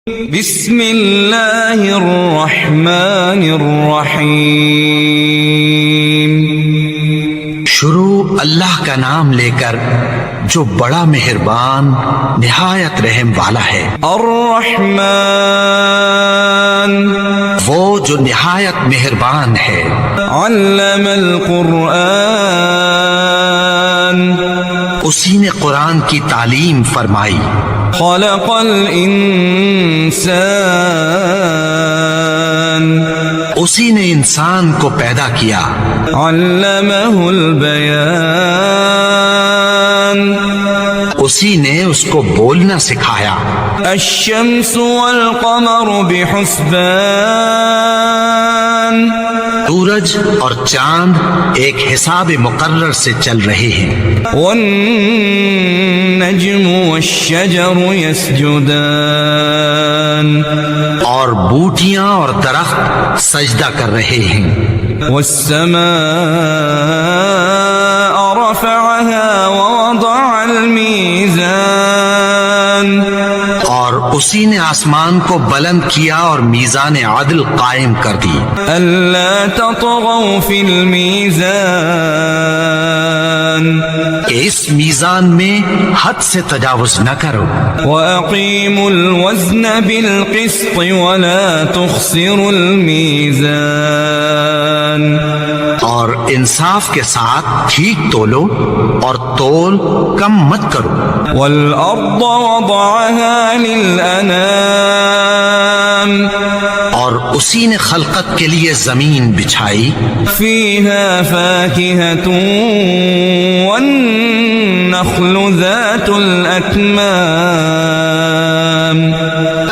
بسم اللہ الرحمن الرحیم۔ شروع اللہ کا نام لے کر جو بڑا مہربان نہایت رحم والا ہے۔ الرحمن، وہ جو نہایت مہربان ہے۔ علم القرآن، اسی نے قرآن کی تعلیم فرمائی۔ خلق الانسان، اسی نے انسان کو پیدا کیا۔ علمہ البیان، اسی نے اس کو بولنا سکھایا۔ الشمس والقمر بحسبان، سورج اور چاند ایک حساب مقرر سے چل رہے ہیں۔ والنجم والشجر يسجدان، اور بوٹیاں اور درخت سجدہ کر رہے ہیں۔ والسماء رفعها ووضع الميزان، اور اسی نے آسمان کو بلند کیا اور میزان عدل قائم کر دی۔ ألا تطغوا في الميزان، کہ اس میزان میں حد سے تجاوز نہ کرو۔ وأقيموا الوزن بالقسط ولا تخسروا الميزان، اور انصاف کے ساتھ ٹھیک تولو اور تول کم مت کرو۔ والأرض وضعها للأنام، اور اسی نے خلقت کے لیے زمین بچھائی۔ فيها فاكهة والنخل ذات الأكمام،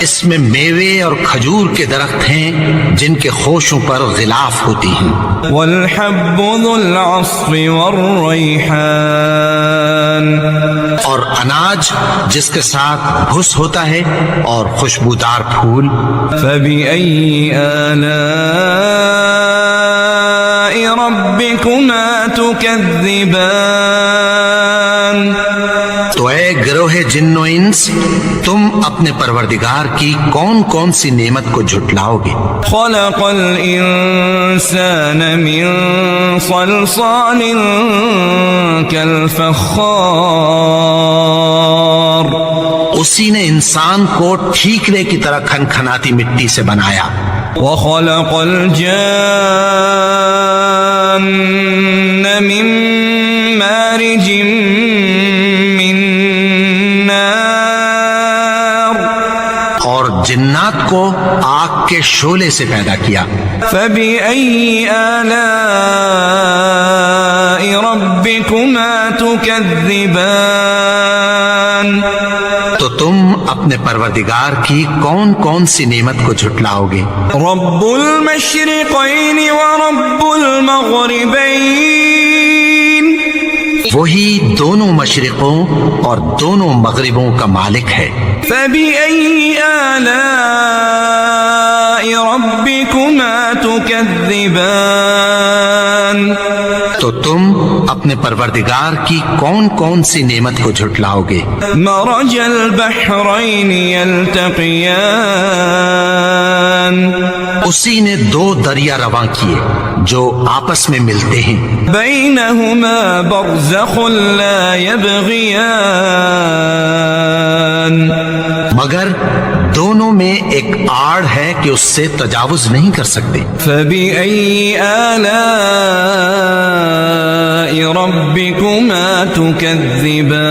اس میں میوے اور کھجور کے درخت ہیں جن کے خوشوں پر غلاف ہوتی ہیں۔ والحب ذو العصف والریحان، اور اناج جس کے ساتھ بھس ہوتا ہے اور خوشبودار پھول۔ فبأي آلاء ربكما تكذبان، تو اے گروہ جن و انس، تم اپنے پروردگار کی کون کون سی نعمت کو جھٹلاؤ گے؟ خلق الانسان من صلصال كالفخار، اسی نے انسان کو ٹھیکرے کی طرح کھنکھناتی مٹی سے بنایا۔ وخلق الجان من مارج من نار، اور جنات کو آگ کے شعلے سے پیدا کیا۔ فبأي آلاء ربكما تكذبان، تو تم اپنے پروردگار کی کون کون سی نعمت کو جھٹلاؤ گے؟ رب المشرقين ورب المغربين، وہی دونوں مشرقوں اور دونوں مغربوں کا مالک ہے۔ فبأي آلاء ربكما تكذبان، تو تم اپنے پروردگار کی کون کون سی نعمت کو جھٹلاؤ گے؟ مرج البحرين يلتقيان، اسی نے دو دریا رواں کیے جو آپس میں ملتے ہیں۔ بينهما برزخ لا يبغيان، مگر دونوں میں ایک آڑ ہے کہ اس سے تجاوز نہیں کر سکتے۔ فبأي آلاء ربكما تكذبان،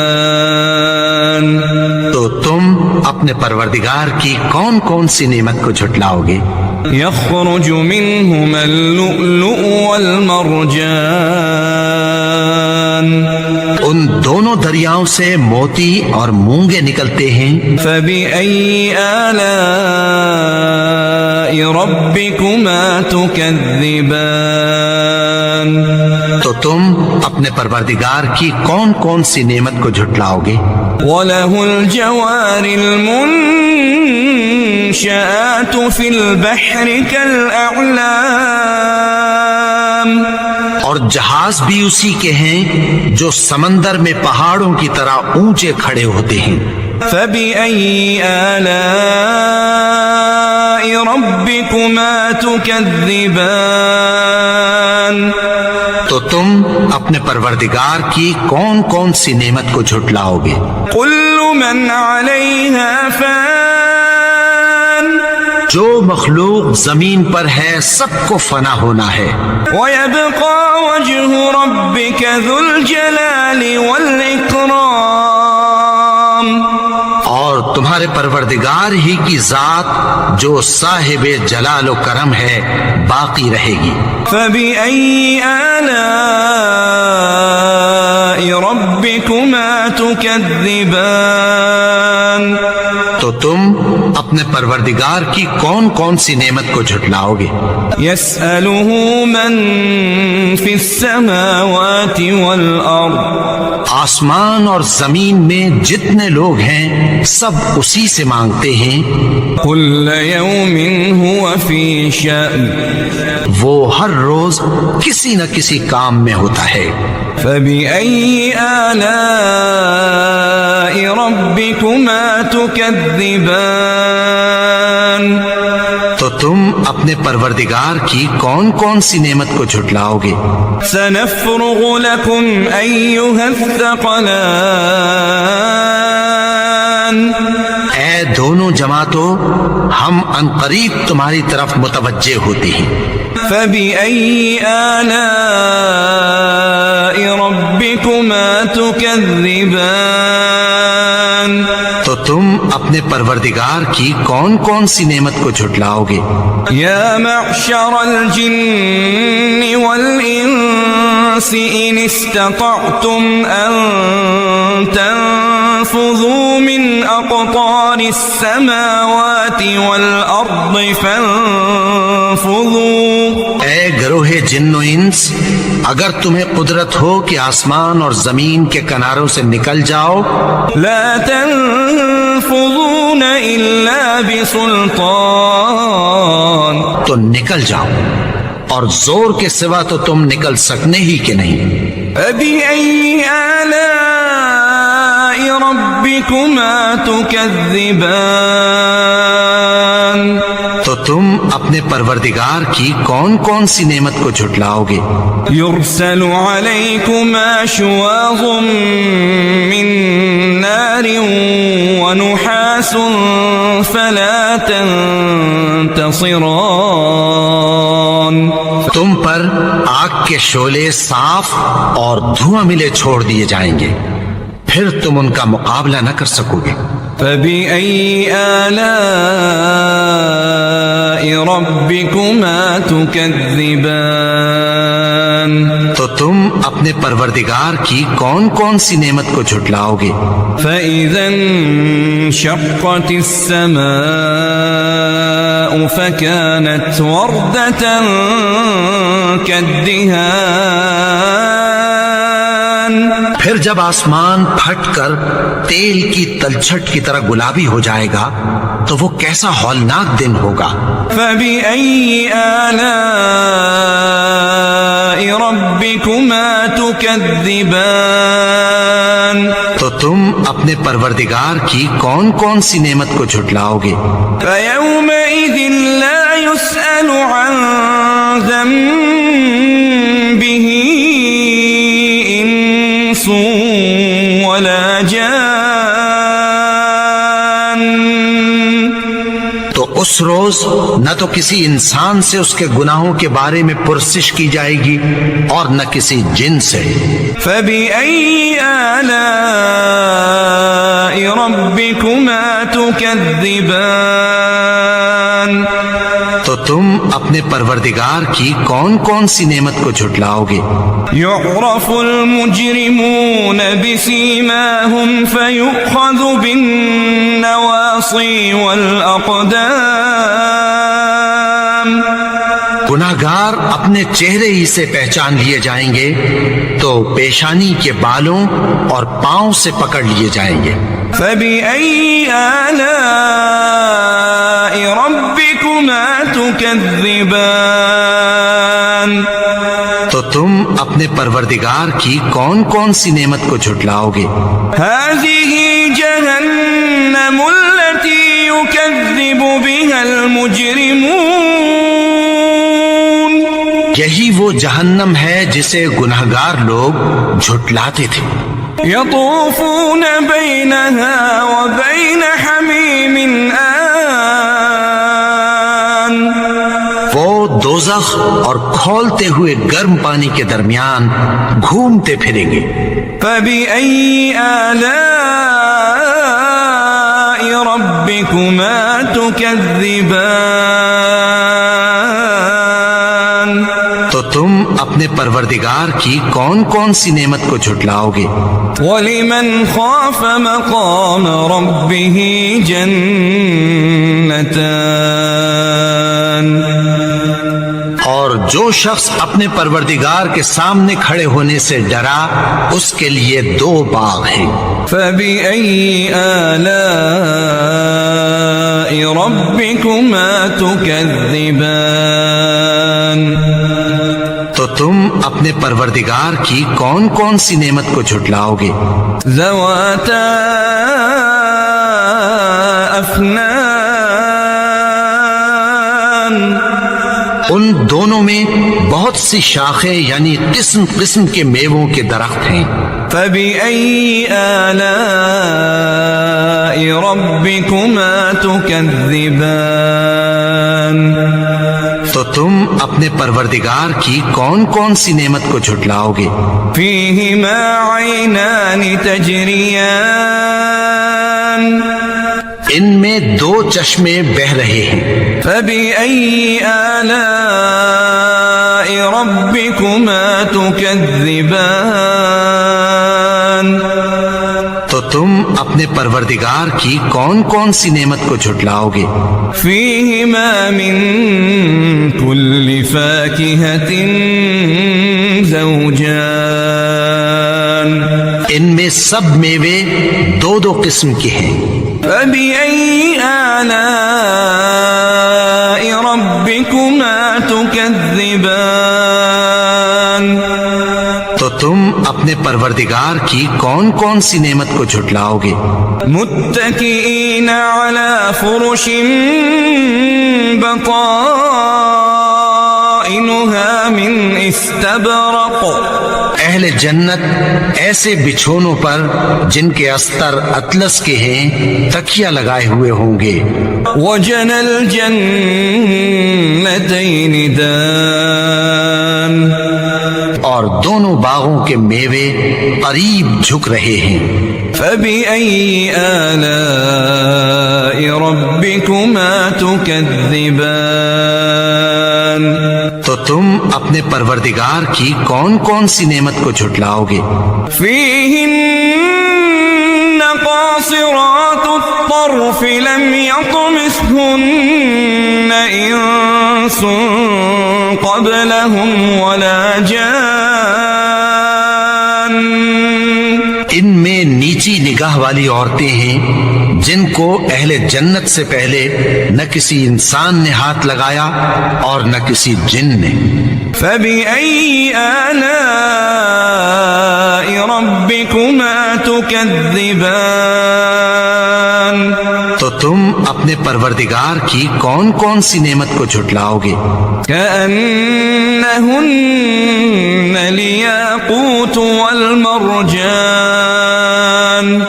تو تم اپنے پروردگار کی کون کون سی نعمت کو جھٹلاؤ گے؟ يخرج منهما اللؤلؤ والمرجان، ان دونوں دریاؤں سے موتی اور مونگے نکلتے ہیں۔ فبأي آلاء ربكما تكذبان، تو تم اپنے پروردگار کی کون کون سی نعمت کو جھٹلاؤ گے؟ وله الجوار المنشآت في البحر كالأعلام، اور جہاز بھی اسی کے ہیں جو سمندر میں پہاڑوں کی طرح اونچے کھڑے ہوتے ہیں۔ فبأي آلاء ربكما تكذبان تو تم اپنے پروردگار کی کون کون سی نعمت کو جھٹلاؤ گے؟ كل من عليها فان جو مخلوق زمین پر ہے سب کو فنا ہونا ہے، ويبقى وجه ربك ذو الجلال والإكرام اور تمہارے پروردگار ہی کی ذات جو صاحب جلال و کرم ہے باقی رہے گی۔ فبأي آلاء ربكما تكذبان تو تم اپنے پروردگار کی کون کون سی نعمت کو جھٹلاؤ گے؟ يسأله من في السماوات والأرض آسمان اور زمین میں جتنے لوگ ہیں سب اسی سے مانگتے ہیں، كل يوم هو في شأن وہ ہر روز کسی نہ کسی کام میں ہوتا ہے۔ فبأي آلاء ربكما تكذبان تو تم اپنے پروردگار کی کون کون سی نعمت کو جھٹلاؤ گے؟ سنفرغ لكم أيها الثقلان اے دونوں جماعتوں، ہم عنقریب تمہاری طرف متوجہ ہوتے ہیں۔ فبأي آلاء ربكما تكذبان تو تم اپنے پروردگار کی کون کون سی نعمت کو جھٹلاؤ گے؟ يا معشر الجن والإنس إن استطعتم أن تنفذوا من أقطار السماوات والأرض فانفذوا اے گروہ جن و انس، اگر تمہیں قدرت ہو کہ آسمان اور زمین کے کناروں سے نکل جاؤ لا تنفذون إلا بسلطان تو نکل جاؤ، اور زور کے سوا تو تم نکل سکنے ہی کہ نہیں۔ فبأي آلاء ربكما تكذبان تو تم اپنے پروردگار کی کون کون سی نعمت کو جھٹلاؤ گے؟ يرسل عليكما شواظ من نار ونحاس فلا تنتصران تم پر آگ کے شعلے صاف اور دھواں ملے چھوڑ دیے جائیں گے، پھر تم ان کا مقابلہ نہ کر سکو گے۔ فبأي آلاء ربكما تكذبان تو تم اپنے پروردگار کی کون کون سی نعمت کو جھٹلاؤ گے؟ فإذا انشقت السماء فكانت وردة كالدهان پھر جب آسمان پھٹ کر تیل کی تلچھٹ کی طرح گلابی ہو جائے گا تو وہ کیسا ہولناک دن ہوگا۔ فبأي آلاء ربكما تكذبان تو تم اپنے پروردگار کی کون کون سی نعمت کو جھٹلاؤ گے؟ فيومئذ لا يسأل عن ذنبه إنس ولا جان تو اس روز نہ تو کسی انسان سے اس کے گناہوں کے بارے میں پرسش کی جائے گی اور نہ کسی جن سے۔ فبأي آلاء ربكما تكذبان تو تم اپنے پروردگار کی کون کون سی نعمت کو جھٹلاؤ گے؟ يعرف المجرمون بسيماهم فيؤخذ بالنواصي والأقدام گناہگار اپنے چہرے ہی سے پہچان لیے جائیں گے تو پیشانی کے بالوں اور پاؤں سے پکڑ لیے جائیں گے۔ فبأي آلاء ربكما تكذبان تو تم اپنے پروردگار کی کون کون سی نعمت کو جھٹلاؤ گے؟ هذه جهنم التي يكذب بها المجرمون یہی وہ جہنم ہے جسے گنہگار لوگ جھٹلاتے تھے. يطوفون بينها وبين حميم آن. وہ دوزخ اور کھولتے ہوئے گرم پانی کے درمیان گھومتے پھریں گے. فبأي آلاء ربكما تكذبان. تو تم اپنے پروردگار کی کون کون سی نعمت کو جھٹلاؤ گے؟ وَلِمَنْ خَافَ مَقَامَ رَبِّهِ جَنَّتَانِ. اور جو شخص اپنے پروردگار کے سامنے کھڑے ہونے سے ڈرا اس کے لیے 2 باغ ہیں. فَبِأَيِّ آلَاءِ رَبِّكُمَا تُكَذِّبَانِ. تو تم اپنے پروردگار کی کون کون سی نعمت کو جھٹلاؤ گے؟ ذواتا افنان. ان دونوں میں بہت سی شاخیں یعنی قسم قسم کے میووں کے درخت ہیں. فبأي آلاء ربكما تكذبان. تو تم اپنے پروردگار کی کون کون سی نعمت کو جھٹلاؤ گے؟ فيهما عينان تجريان. ان میں 2 چشمے بہ رہے ہیں. فبأي آلاء ربكما تكذبان. تو تم اپنے پروردگار کی کون کون سی نعمت کو جھٹلاؤ گے؟ فيهما من كل فاكهة زوجان. ان میں سب میوے 2 قسم کے ہیں. فبأي آلاء ربكما تكذبان. تو تم اپنے پروردگار کی کون کون سی نعمت کو جھٹلاؤ گے؟ متكئين على فرش بطائنها من استبرق. اہل جنت ایسے بچھونوں پر جن کے استر اطلس کے ہیں تکیہ لگائے ہوئے ہوں گے. وجنى الجنتين دان. اور دونوں باغوں کے میوے قریب جھک رہے ہیں. فبأي آلاء ربكما تكذبان. تو تم اپنے پروردگار کی کون کون سی نعمت کو جھٹلاؤ گے؟ فيهن قاصرات الطرف لم يطمثهن إنس قبلهم ولا جان. ان میں نیچی نگاہ والی عورتیں ہیں جن کو اہل جنت سے پہلے نہ کسی انسان نے ہاتھ لگایا اور نہ کسی جن نے. فبأي آلاء ربكما تكذبان. تو تم اپنے پروردگار کی کون کون سی نعمت کو جھٹلاؤ گے؟ كأنهن الياقوت والمرجان.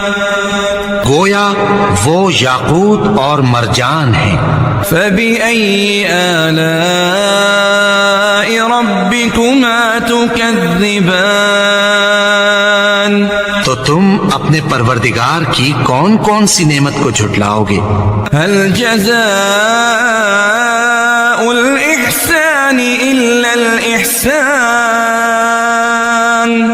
گویا وہ یاقوت اور مرجان ہیں. فبأي آلاء ربكما تكذبان. تو تم اپنے پروردگار کی کون کون سی نعمت کو جھٹلاؤ گے؟ هل جزاء الإحسان إلا الإحسان.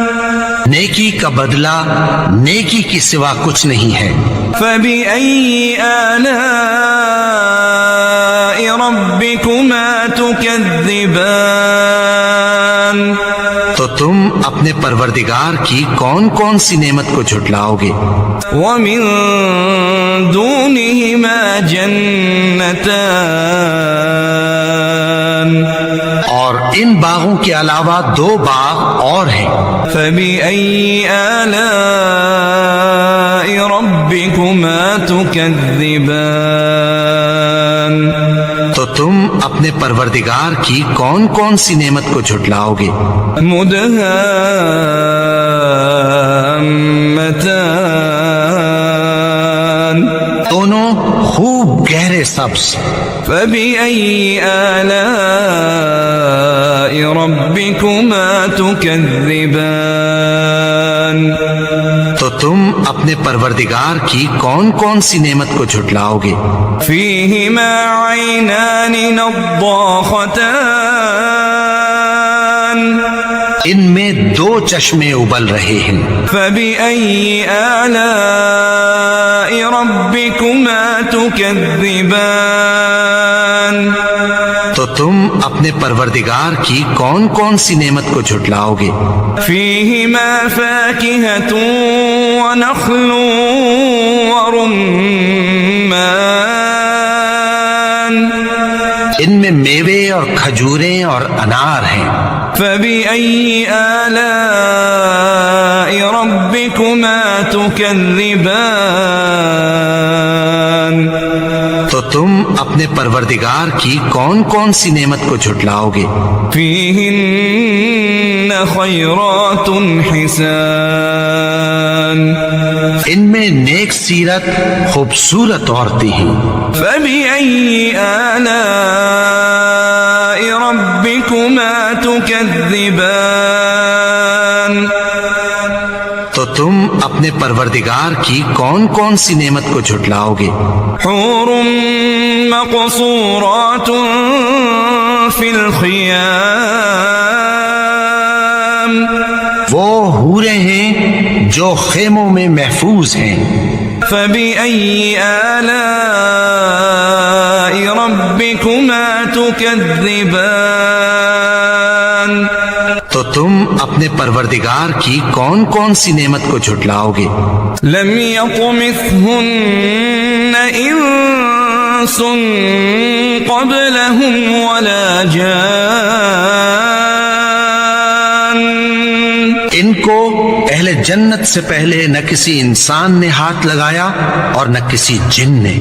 نیکی کا بدلہ نیکی کی سوا کچھ نہیں ہے. فبأي آلاء ربكما تكذبان. تو تم اپنے پروردگار کی کون کون سی نعمت کو جھٹلاؤ گے؟ ومن دونهما جنتان. اور ان باغوں کے علاوہ 2 باغ اور ہیں. فبأي آلاء ربكما تكذبان. تو تم اپنے پروردگار کی کون کون سی نعمت کو جھٹلاؤ گے؟ مدهامتان دونوں خوب گہرے سبز. فبأي آلاء ربكما تكذبان تو تم اپنے پروردگار کی کون کون سی نعمت کو جھٹلاؤ گے؟ فيهما عينان نضاختان ان میں دو چشمے ابل رہے ہیں. فبأي آلاء ربكما تكذبان تو تم اپنے پروردگار کی کون کون سی نعمت کو جھٹلاؤ گے؟ فيهما فاكهة ونخل ورمان ان میں میوے اور کھجوریں اور انار ہیں. فبأي آلاء ربكما تكذبان تو تم اپنے پروردگار کی کون کون سی نعمت کو جھٹلاؤ گے؟ فيهن خيرات حسان ان میں نیک سیرت خوبصورت عورتیں ہیں. فبأي آلاء ربكما تكذبان تو تم اپنے پروردگار کی کون کون سی نعمت کو جھٹلاؤ گے؟ حور مقصورات في الخيام وہ حوریں ہیں جو خیموں میں محفوظ ہیں. فبأي آلاء ربكما تكذبان تو تم اپنے پروردگار کی کون کون سی نعمت کو جھٹلاؤ گے؟ لم يطمثهن انس قبلهم ولا جان ان کو اہل جنت سے پہلے نہ کسی انسان نے ہاتھ لگایا اور نہ کسی جن نے.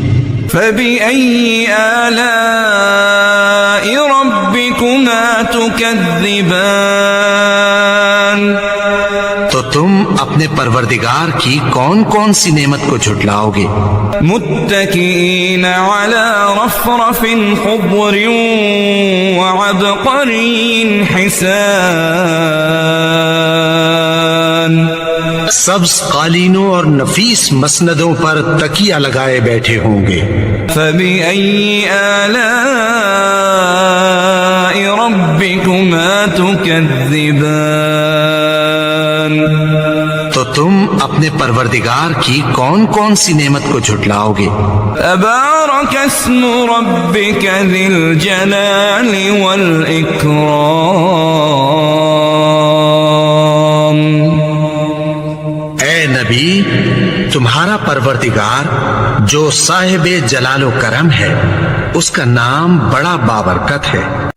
فبأي آلاء ربكما تكذبان تو تم اپنے پروردگار کی کون کون سی نعمت کو جھٹلاؤ گے؟ متكئين على رفرف خضر وعبقري حسان سبز قالینوں اور نفیس مسندوں پر تکیہ لگائے بیٹھے ہوں گے. فبأي آلاء ربكما تكذبان تو تم اپنے پروردگار کی کون کون سی نعمت کو جھٹلاؤ گے؟ تبارك اسم ربك ذي الجلال والإكرام اے نبی، تمہارا پروردگار جو صاحب جلال و کرم ہے، اس کا نام بڑا بابرکت ہے.